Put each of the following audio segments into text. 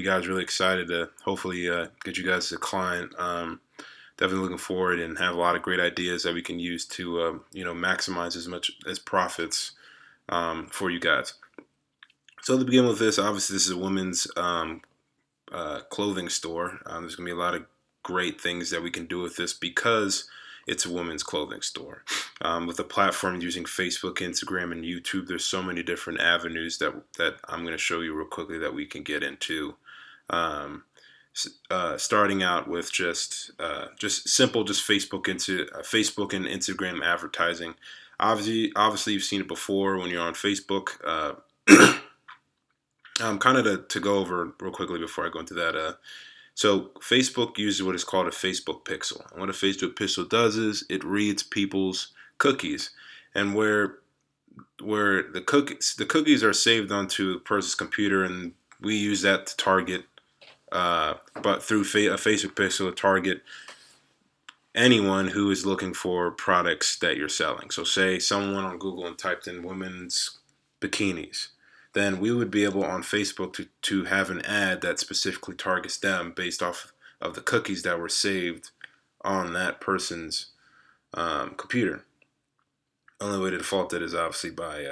you guys really excited to hopefully get you guys as a client. Definitely looking forward and have a lot of great ideas that we can use to maximize as much as profits for you guys. So to begin with this, obviously this is a women's clothing store. There's gonna be a lot of great things that we can do with this because it's a women's clothing store. With the platform using Facebook, Instagram, and YouTube, there's so many different avenues that I'm going to show you real quickly that we can get into. Um, Starting out with just simple, just Facebook and Instagram advertising. Obviously, you've seen it before when you're on Facebook. Kind of to go over real quickly before I go into that. So Facebook uses what is called a Facebook pixel. And what a Facebook pixel does is it reads people's cookies, and where the cookies are saved onto a person's computer, and we use that to target, but through a Facebook pixel to target anyone who is looking for products that you're selling. So say someone on Google and typed in women's bikinis, then we would be able on Facebook to have an ad that specifically targets them based off of the cookies that were saved on that person's computer. Only way to default it is obviously by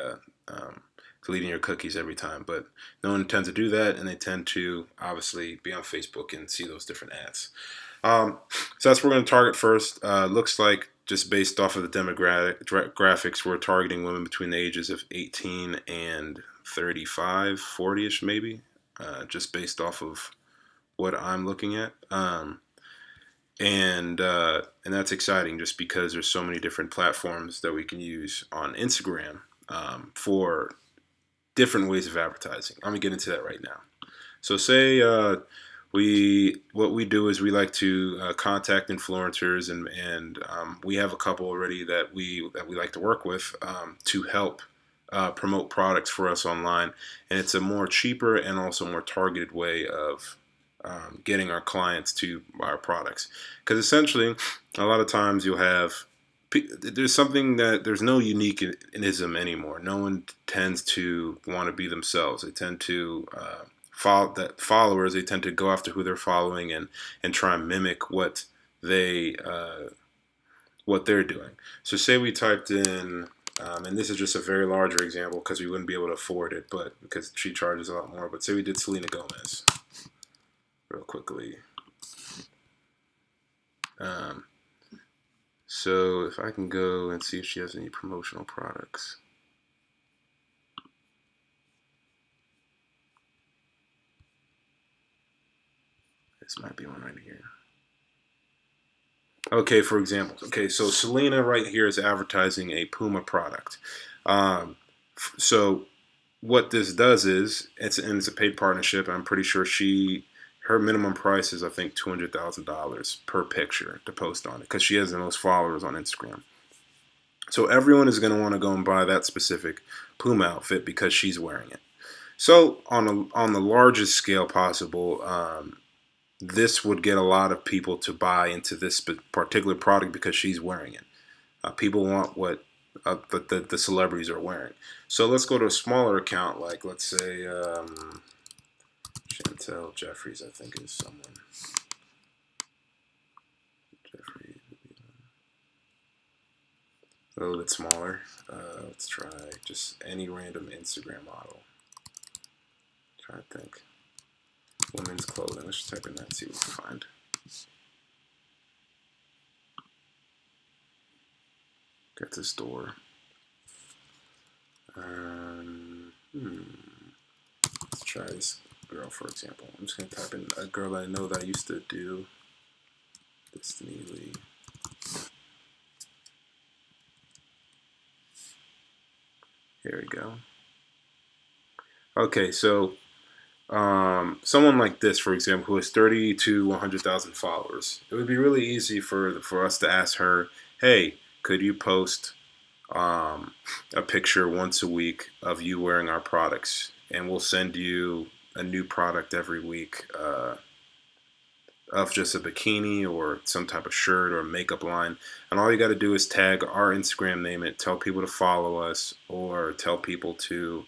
deleting your cookies every time, but no one tends to do that, and they tend to obviously be on Facebook and see those different ads. So that's what we're going to target first. Looks like just based off of the demographics, we're targeting women between the ages of 18 and 35, 40-ish maybe, just based off of what I'm looking at. And that's exciting just because there's so many different platforms that we can use on Instagram for different ways of advertising. I'm gonna get into that right now. So say what we do is we like to contact influencers, and we have a couple already that we like to work with to help promote products for us online, and it's a more cheaper and also more targeted way of getting our clients to buy our products. Because essentially, a lot of times you'll have there's something that there's no uniqueism anymore. No one tends to want to be themselves. They tend to followers. They tend to go after who they're following and try and mimic what they're doing. So say we typed in. And this is just a very larger example because we wouldn't be able to afford it, but because she charges a lot more. But say we did Selena Gomez real quickly. So if I can go and see if she has any promotional products. This might be one right here. Okay, for example. Okay, so Selena right here is advertising a Puma product. So what this does is it's a paid partnership. I'm pretty sure her minimum price is I think $200,000 per picture to post on it because she has the most followers on Instagram. So everyone is going to want to go and buy that specific Puma outfit because she's wearing it. So on the largest scale possible, this would get a lot of people to buy into this particular product because she's wearing it. People want what the celebrities are wearing. So let's go to a smaller account, like let's say Chantel Jeffries, I think is someone. Jeffries, a little bit smaller. Let's try just any random Instagram model. Try to think. Women's clothing. Let's just type in that and see what we can find. Got the store. Let's try this girl, for example. I'm just going to type in a girl I know that I used to do. Destiny Lee. Here we go. Okay, so someone like this, for example, who has 30 to 100,000 followers, it would be really easy for us to ask her, hey, could you post a picture once a week of you wearing our products, and we'll send you a new product every week of just a bikini or some type of shirt or a makeup line, and all you got to do is tag our Instagram name it, tell people to follow us, or tell people to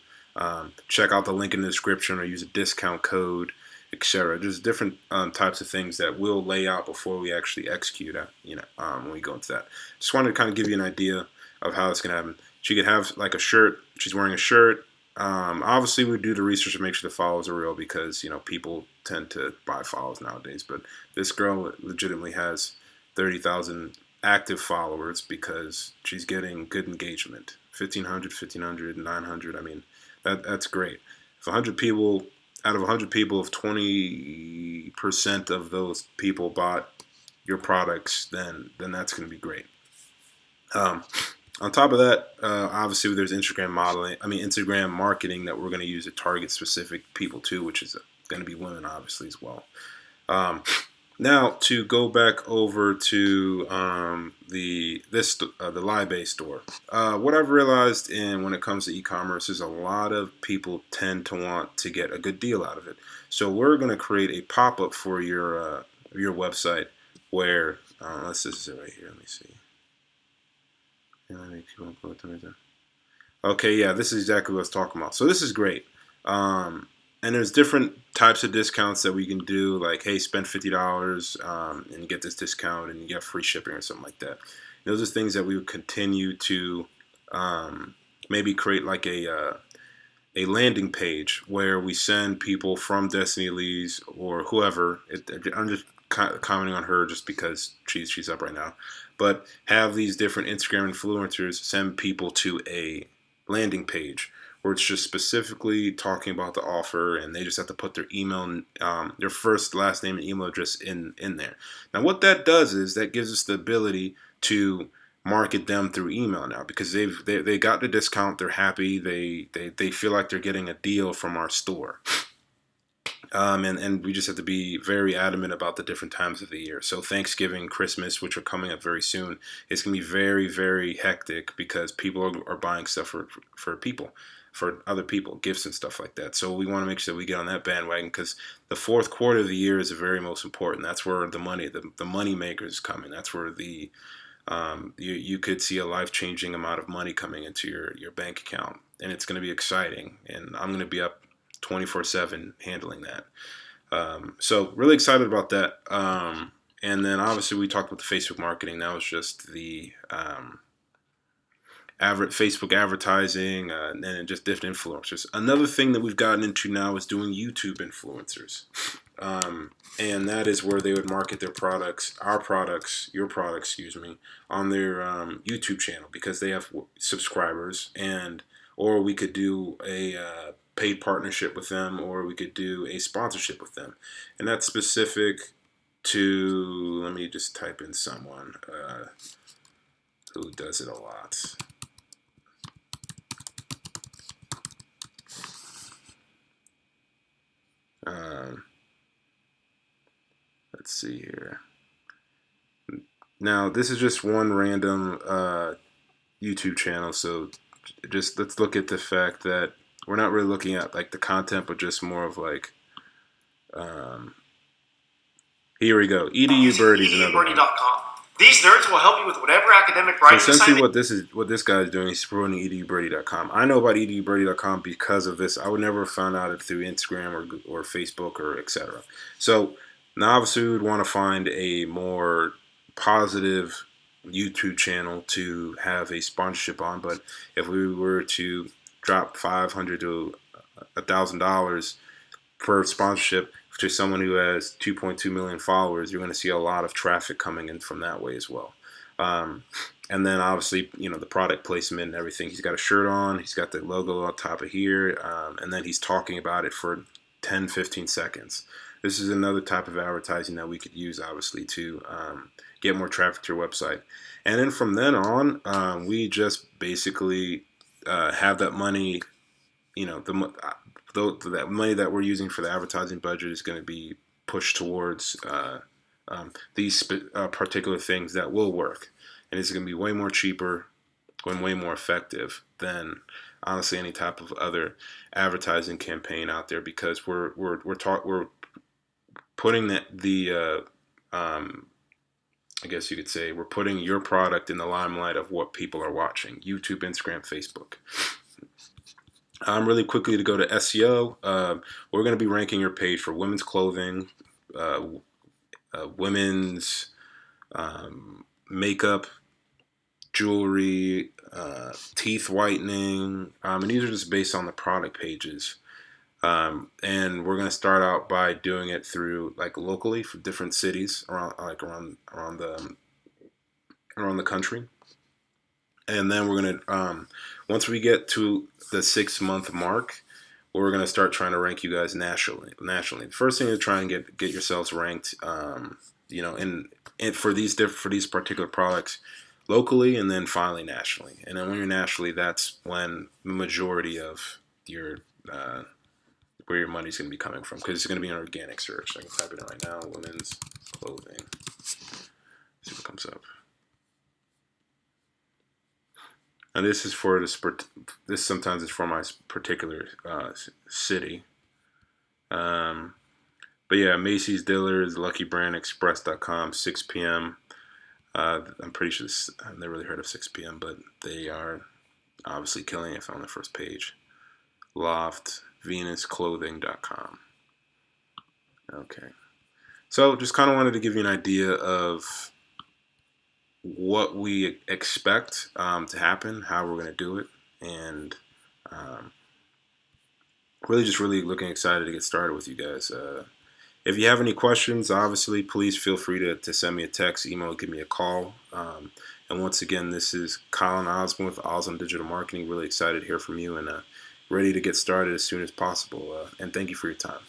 check out the link in the description or use a discount code, etc. There's different types of things that we'll lay out before we actually execute it, when we go into that. Just wanted to kind of give you an idea of how it's going to happen. She could have like a shirt. She's wearing a shirt. Obviously, we do the research to make sure the follows are real because, people tend to buy follows nowadays. But this girl legitimately has 30,000 active followers because she's getting good engagement. 1,500, 900. I mean, that's great. If 100 people, out of 100 people, if 20% of those people bought your products, then that's going to be great. On top of that, obviously there's Instagram marketing that we're going to use to target specific people too, which is going to be women obviously as well. Now to go back over to the Lybae store. What I've realized when it comes to e-commerce is a lot of people tend to want to get a good deal out of it. So we're going to create a pop-up for your website where this is it right here. Let me see. Okay, yeah, this is exactly what I was talking about. So this is great. And there's different types of discounts that we can do, like, hey, spend $50 and you get this discount and you get free shipping or something like that. Those are things that we would continue to maybe create like a landing page where we send people from Destiny Lee's or whoever. I'm just commenting on her just because she's up right now. But have these different Instagram influencers send people to a landing page where it's just specifically talking about the offer, and they just have to put their email, their first, last name, and email address in there. Now, what that does is that gives us the ability to market them through email now because they got the discount, they're happy, they feel like they're getting a deal from our store. And we just have to be very adamant about the different times of the year. So Thanksgiving, Christmas, which are coming up very soon, it's going to be very, very hectic because people are buying stuff for other people, gifts and stuff like that. So we want to make sure that we get on that bandwagon because the fourth quarter of the year is the very most important. That's where the money makers come in. That's where you could see a life-changing amount of money coming into your bank account, and it's going to be exciting. And I'm going to be up 24/7 handling that. So really excited about that. And then obviously we talked about the Facebook marketing. That was just the Facebook advertising and then just different influencers. Another thing that we've gotten into now is doing YouTube influencers. And that is where they would market their products, your products, on their YouTube channel because they have subscribers, or we could do a paid partnership with them, or we could do a sponsorship with them. And that's specific to, let me just type in someone who does it a lot. Let's see here. Now, this is just one random YouTube channel, so just let's look at the fact that we're not really looking at like the content, but just more of like, here we go. EDU Birdie is another one. These nerds will help you with whatever academic writing. So essentially what this guy is doing, he's promoting edubirdie.com. I know about edubirdie.com because of this. I would never have found out it through Instagram or Facebook or etc. So now obviously we would want to find a more positive YouTube channel to have a sponsorship on, but if we were to drop $500 to $1,000 per sponsorship to someone who has 2.2 million followers, you're going to see a lot of traffic coming in from that way as well. And then obviously, the product placement and everything. He's got a shirt on, he's got the logo on top of here, and then he's talking about it for 10, 15 seconds. This is another type of advertising that we could use, obviously, to get more traffic to your website. And then from then on, we just basically have that money, that money that we're using for the advertising budget is going to be pushed towards these particular things that will work. And it's going to be way more cheaper and way more effective than honestly any type of other advertising campaign out there, because we're putting I guess you could say we're putting your product in the limelight of what people are watching: YouTube, Instagram, Facebook. Really quickly to go to SEO, we're going to be ranking your page for women's clothing, uh, women's makeup, jewelry, teeth whitening, and these are just based on the product pages. And we're going to start out by doing it through like locally for different cities around the country, and then we're going to once we get to the 6 month mark, we're going to start trying to rank you guys nationally. The first thing is try and get yourselves ranked, in for these particular products locally, and then finally nationally. And then when you're nationally, that's when the majority of your where your money's going to be coming from, because it's going to be an organic search. I can type it in right now: women's clothing. See what comes up. And this is for this sometimes is for my particular city. Um, but yeah, Macy's, Dillard's, Lucky Brand, Express.com, 6 p.m. I'm pretty sure I've never really heard of 6 p.m., but they are obviously killing it on the first page. Loft, VenusClothing.com. Okay. So just kind of wanted to give you an idea of what we expect to happen, how we're going to do it, and um, really looking excited to get started with you guys. If you have any questions, obviously, please feel free to send me a text, email, give me a call. And once again, this is Colin Osborne with Osborne Digital Marketing. Really excited to hear from you, and ready to get started as soon as possible. And thank you for your time.